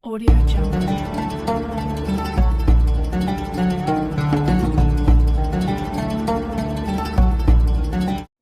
Audio Jungle.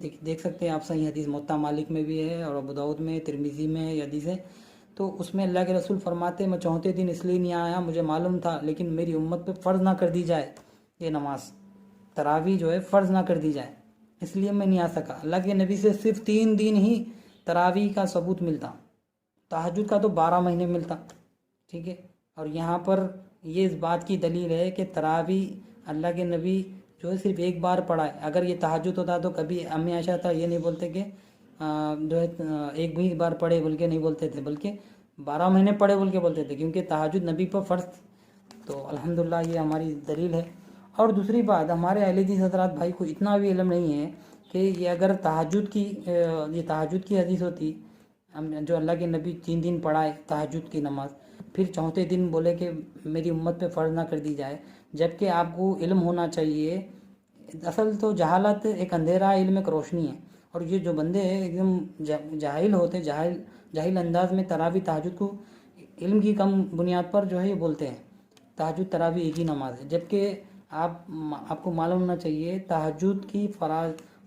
دیکھ سکتے ہیں آپ، صحیح حدیث موطا مالک میں بھی ہے اور ابو داؤد میں، ترمذی میں ہے یہ حدیث ہے۔ تو اس میں اللہ کے رسول فرماتے میں چوتھے دن اس لیے نہیں آیا، مجھے معلوم تھا لیکن میری امت پہ فرض نہ کر دی جائے یہ نماز تراویح جو ہے فرض نہ کر دی جائے، اس لیے میں نہیں آ سکا۔ اللہ کے نبی سے صرف 3 دن ہی تراویح کا ثبوت ملتا، تہجد کا تو 12 مہینے ملتا، ٹھیک ہے۔ اور یہاں پر یہ اس بات کی دلیل ہے کہ تراویح اللہ کے نبی جو ہے صرف ایک بار پڑھا ہے۔ اگر یہ تہجد ہوتا تو کبھی امی عائشہ تھا یہ نہیں بولتے کہ جو ہے ایک بھی بار پڑھے بول کے نہیں بولتے تھے، بلکہ 12 مہینے پڑھے بول کے بولتے تھے، کیونکہ تہجد نبی پر فرض تھی۔ تو الحمدللہ یہ ہماری دلیل ہے۔ اور دوسری بات، ہمارے اہل حدیث حضرات بھائی کو اتنا بھی علم نہیں ہے کہ یہ اگر تہجد کی حدیث ہوتی، جو اللہ کے نبی 3 دن پڑھائے تہجد کی نماز، پھر چوتھے دن بولے کہ میری امت پہ فرض نہ کر دی جائے، جبکہ آپ کو علم ہونا چاہیے۔ اصل تو جہالت ایک اندھیرا ہے، علم ایک روشنی ہے۔ اور یہ جو بندے ہیں ایک دم جاہل ہوتے، جاہل انداز میں تراویح تہجد کو علم کی کم بنیاد پر جو ہے یہ بولتے ہیں تہجد تراویح ایک ہی نماز ہے، جبکہ آپ کو معلوم ہونا چاہیے تہجد کی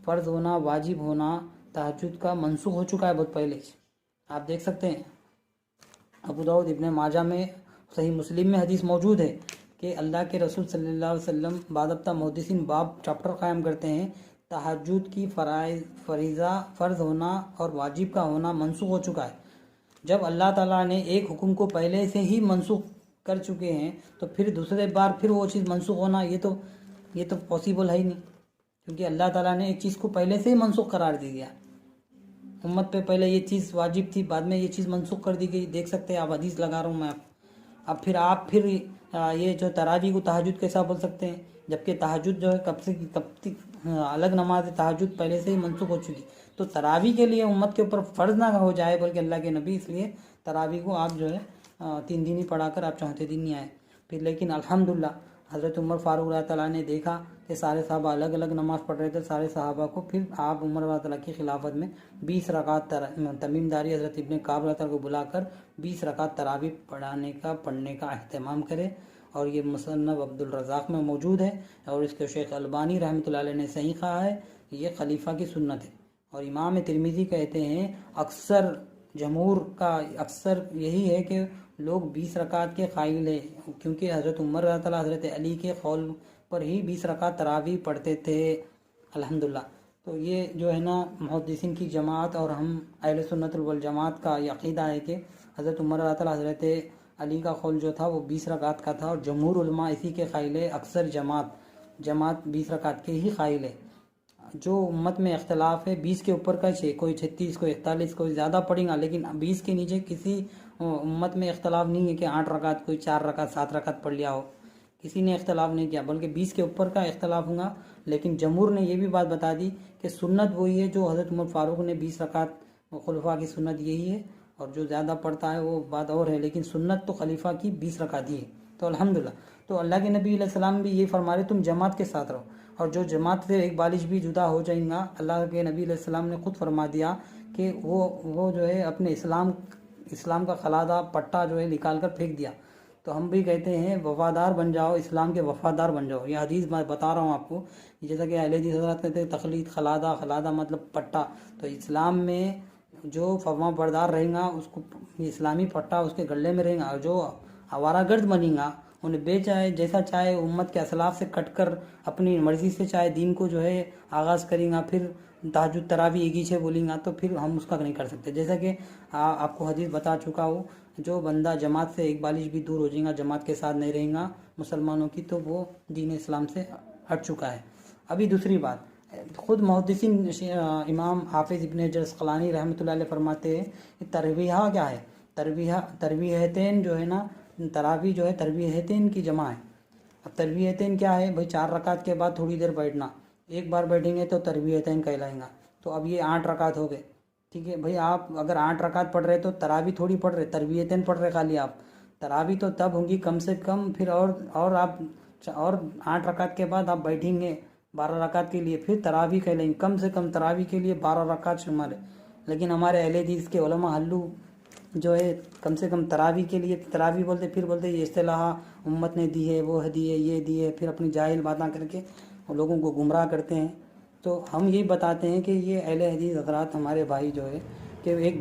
فرض ہونا، واجب ہونا تہجد کا منسوخ ہو چکا ہے بہت پہلے۔ آپ دیکھ سکتے ہیں ابو داؤد، ابن ماجہ میں، صحیح مسلم میں حدیث موجود ہے کہ اللہ کے رسول صلی اللہ علیہ وسلم باضابطہ محدثین باب چیپٹر قائم کرتے ہیں، تہجد کی فریضہ فرض ہونا اور واجب کا ہونا منسوخ ہو چکا ہے۔ جب اللہ تعالیٰ نے ایک حکم کو پہلے سے ہی منسوخ کر چکے ہیں تو پھر دوسرے بار پھر وہ چیز منسوخ ہونا یہ تو پاسبل ہے ہی نہیں، کیونکہ اللہ تعالیٰ نے ایک چیز کو پہلے سے ہی منسوخ قرار دے دیا۔ امت پہ پہلے یہ چیز واجب تھی، بعد میں یہ چیز منسوخ کر دی گئی۔ دیکھ سکتے ہیں آپ، حدیث لگا رہا ہوں میں آپ پھر یہ جو تراویح کو تہجد کیسا بول سکتے ہیں، جبکہ تہجد جو ہے کب الگ نماز تہجد پہلے سے ہی منسوخ ہو چکی۔ تو تراویح کے لیے امت کے اوپر فرض نہ ہو جائے بلکہ اللہ کے نبی، اس لیے تراویح کو آپ جو ہے 3 دن ہی پڑھا کر آپ چوتھے دن نہیں آئے۔ پھر لیکن الحمدللہ حضرت عمر فاروق رضی اللہ تعالیٰ نے دیکھا کہ سارے صحابہ الگ الگ نماز پڑھ رہے تھے، سارے صحابہ کو پھر آپ عمر رضی اللہ تعالیٰ کی خلافت میں 20 رکعت تمیم داری حضرت ابن کعب رضی اللہ تعالیٰ کو بلا کر 20 رکعت تراویح پڑھنے کا اہتمام کرے۔ اور یہ مصنف عبد الرزاق میں موجود ہے، اور اس کے شیخ البانی رحمۃ اللہ علیہ نے صحیح کہا ہے، یہ خلیفہ کی سنت ہے۔ اور امام ترمذی کہتے ہیں جمہور کا اکثر یہی ہے کہ لوگ 20 رکعت کے قائل ہیں، کیونکہ حضرت عمر رضی اللہ حضرت علی کے قول پر ہی 20 رکعت تراویح پڑھتے تھے الحمدللہ۔ تو یہ جو ہے نا محدثین کی جماعت اور ہم اہل سنت والجماعت کا یہ عقیدہ ہے کہ حضرت عمر رضی اللہ حضرت علی کا قول جو تھا وہ 20 رکعت کا تھا، اور جمہور علماء اسی کے قائل ہے، اکثر جماعت 20 رکعت کے ہی قائل ہے۔ جو امت میں اختلاف ہے 20 کے اوپر کا کوئی 36، کوئی 41، کوئی زیادہ پڑھیں گا، لیکن 20 کے نیچے کسی امت میں اختلاف نہیں ہے کہ 8 رکعت، کوئی 4 رکعت 7 رکعت پڑھ لیا ہو، کسی نے اختلاف نہیں کیا، بلکہ 20 کے اوپر کا اختلاف ہوگا۔ لیکن جمہور نے یہ بھی بات بتا دی کہ سنت وہی ہے جو حضرت عمر فاروق نے 20 رکعت، خلفاء کی سنت یہی ہے، اور جو زیادہ پڑھتا ہے وہ بات اور ہے، لیکن سنت تو خلیفہ کی 20 رکعت ہی ہے۔ تو الحمدللہ، تو اللہ کے نبی علیہ السلام بھی یہ فرما رہے تم جماعت کے ساتھ رہو، اور جو جماعت سے ایک بالش بھی جدا ہو جائیں گا، اللہ کے نبی علیہ السلام نے خود فرما دیا کہ وہ جو ہے اپنے اسلام کا خلادہ پٹا جو ہے نکال کر پھینک دیا۔ تو ہم بھی کہتے ہیں وفادار بن جاؤ، اسلام کے وفادار بن جاؤ۔ یہ حدیث میں بتا رہا ہوں آپ کو، جیسا کہ اہل حدیث حضرات کہتے ہیں تخلید، خلادہ مطلب پٹا۔ تو اسلام میں جو فرما بردار رہے گا اس کو اسلامی پٹا اس کے گلے میں رہے گا، اور جو آوارہ گرد بنے گا انہیں بے چاہے جیسا چاہے امت کے اسلاف سے کٹ کر اپنی مرضی سے چاہے دین کو جو ہے آغاز کریں گا، پھر تہجد تراویح ایک ہی بولیں گا، تو پھر ہم اس کا نہیں کر سکتے۔ جیسا کہ آپ کو حدیث بتا چکا ہوں، جو بندہ جماعت سے ایک بالش بھی دور ہو جائے گا، جماعت کے ساتھ نہیں رہے گا مسلمانوں کی، تو وہ دین اسلام سے ہٹ چکا ہے۔ ابھی دوسری بات، خود محدثین امام حافظ ابن حجر عسقلانی رحمۃ اللہ علیہ فرماتے ہیں کہ تراویح کیا ہے، تراویحتین جو ہے نا، تراویح جو ہے تراویحتین کی جمع ہے۔ اب تراویحتین کیا ہے بھائی؟ 4 رکعت کے بعد تھوڑی دیر بیٹھنا، ایک بار بیٹھیں گے تو تراویحتین کہلائیں گا۔ تو اب یہ 8 رکعت ہو گئے، ٹھیک ہے بھائی؟ آپ اگر 8 رکعت پڑھ رہے تو تراویح تھوڑی پڑھ رہے، تراویحتین پڑھ رہے خالی آپ۔ تراویح تو تب ہوں گی کم سے کم، پھر اور آپ 8 رکعت کے بعد آپ بیٹھیں گے 12 رکعت کے لیے، پھر تراویح کہلائیں گے۔ کم سے کم تراویح کے لیے 12 رکعت شمار ہے، لیکن ہمارے اہل حدیث کے علماء حلو جو ہے کم سے کم تراویح کے لیے تراویح بولتے، پھر بولتے یہ اصطلاح امت نے دی ہے، وہ دی ہے، یہ دی ہے، پھر اپنی جاہل باتیں کر کے لوگوں کو گمراہ کرتے ہیں۔ تو ہم یہی بتاتے ہیں کہ یہ اہل حدیث حضرات ہمارے بھائی جو ہے کہ ایک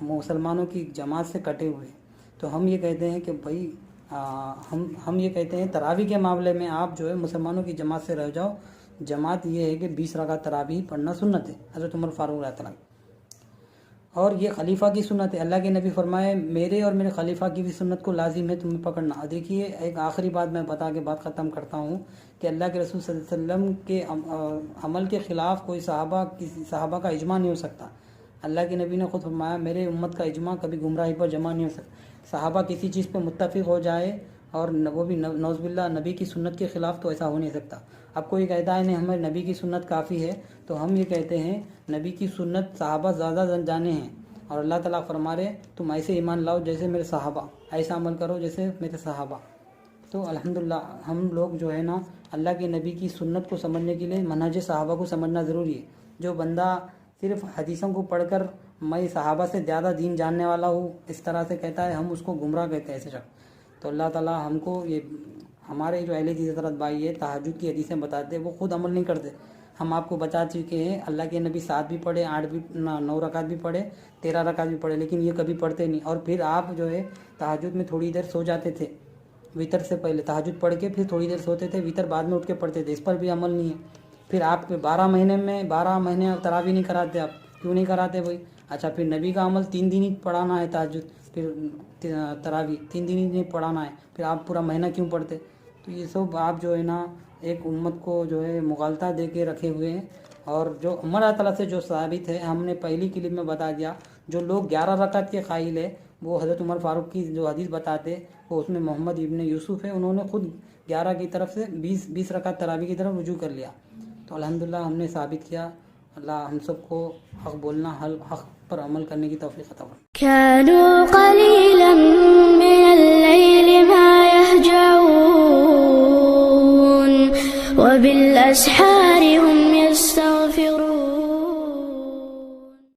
مسلمانوں کی جماعت سے کٹے ہوئے، تو ہم یہ کہتے ہیں کہ بھائی ہم یہ کہتے ہیں تراویح کے معاملے میں آپ جو ہے مسلمانوں کی جماعت سے رہ جاؤ. جماعت یہ ہے کہ 20 رکعت تراویح پڑھنا سنت ہے حضرت عمر فاروق رضی اللہ عنہ، اور یہ خلیفہ کی سنت ہے. اللہ کے نبی فرمائے میرے اور میرے خلیفہ کی بھی سنت کو لازم ہے تمہیں پکڑنا. دیکھیے ایک آخری بات میں بتا کے بات ختم کرتا ہوں کہ اللہ کے رسول صلی اللہ علیہ وسلم کے عمل کے خلاف کوئی صحابہ کا اجماع نہیں ہو سکتا. اللہ کے نبی نے خود فرمایا میرے امت کا اجماع کبھی گمراہی پر جمع نہیں ہو سکتا. صحابہ کسی چیز پہ متفق ہو جائے اور وہ بھی نعوذ باللہ نبی کی سنت کے خلاف، تو ایسا ہو نہیں سکتا. اب کوئی کہتا ہے نہیں ہمیں نبی کی سنت کافی ہے، تو ہم یہ کہتے ہیں نبی کی سنت صحابہ زیادہ جانے ہیں، اور اللہ تعالیٰ فرما رہے تم ایسے ایمان لاؤ جیسے میرے صحابہ، ایسا عمل کرو جیسے میرے صحابہ. تو الحمدللہ ہم لوگ جو ہے نا اللہ کے نبی کی سنت کو سمجھنے کے لیے منہج صحابہ کو سمجھنا ضروری ہے. جو بندہ صرف حدیثوں کو پڑھ کر میں صحابہ سے زیادہ دین جاننے والا ہوں اس طرح سے کہتا ہے، ہم اس کو گمراہ کہتے ہیں ایسے شخص. تو اللہ تعالیٰ ہم کو یہ ہمارے جو اہل حدیث حضرت بھائی ہے تہجد کی حدیثیں بتاتے ہیں، وہ خود عمل نہیں کرتے. ہم آپ کو بتا چکے ہیں اللہ کے نبی 7 بھی پڑھے، 8 بھی 9 رکعت بھی پڑھے، 13 رکعت بھی پڑھے، لیکن یہ کبھی پڑھتے نہیں. اور پھر آپ جو ہے تہجد میں تھوڑی دیر سو جاتے تھے، وطر سے پہلے تہجد پڑھ کے پھر تھوڑی دیر سوتے تھے، وطر بعد میں اٹھ کے پڑھتے تھے. اس پر بھی عمل نہیں ہے. پھر آپ 12 مہینے تراویح نہیں کراتے. آپ کیوں نہیں کراتے بھائی؟ اچھا پھر نبی کا عمل 3 دن ہی پڑھانا ہے تہجد، پھر تراویح 3 دن ہی نہیں پڑھانا ہے، پھر آپ پورا مہینہ کیوں پڑھتے؟ تو یہ سب آپ جو ہے نا ایک امت کو جو ہے مغالطہ دے کے رکھے ہوئے ہیں. اور جو عمر اللہ تعالیٰ سے جو ثابت ہے، ہم نے پہلی کلپ میں بتا دیا، جو لوگ 11 رکعت کے قائل ہے وہ حضرت عمر فاروق کی جو حدیث بتاتے وہ اس میں محمد ابن یوسف ہے، انہوں نے خود 11 کی طرف سے 20 رکعت تراویح کی طرف رجوع کر لیا. تو الحمدللہ ہم نے ثابت کیا. اللہ ہم سب کو حق بولنا، حق پر عمل کرنے کی توفیق عطا فرمائے. كانوا قليلا من الليل ما يهجعون وبالأسحار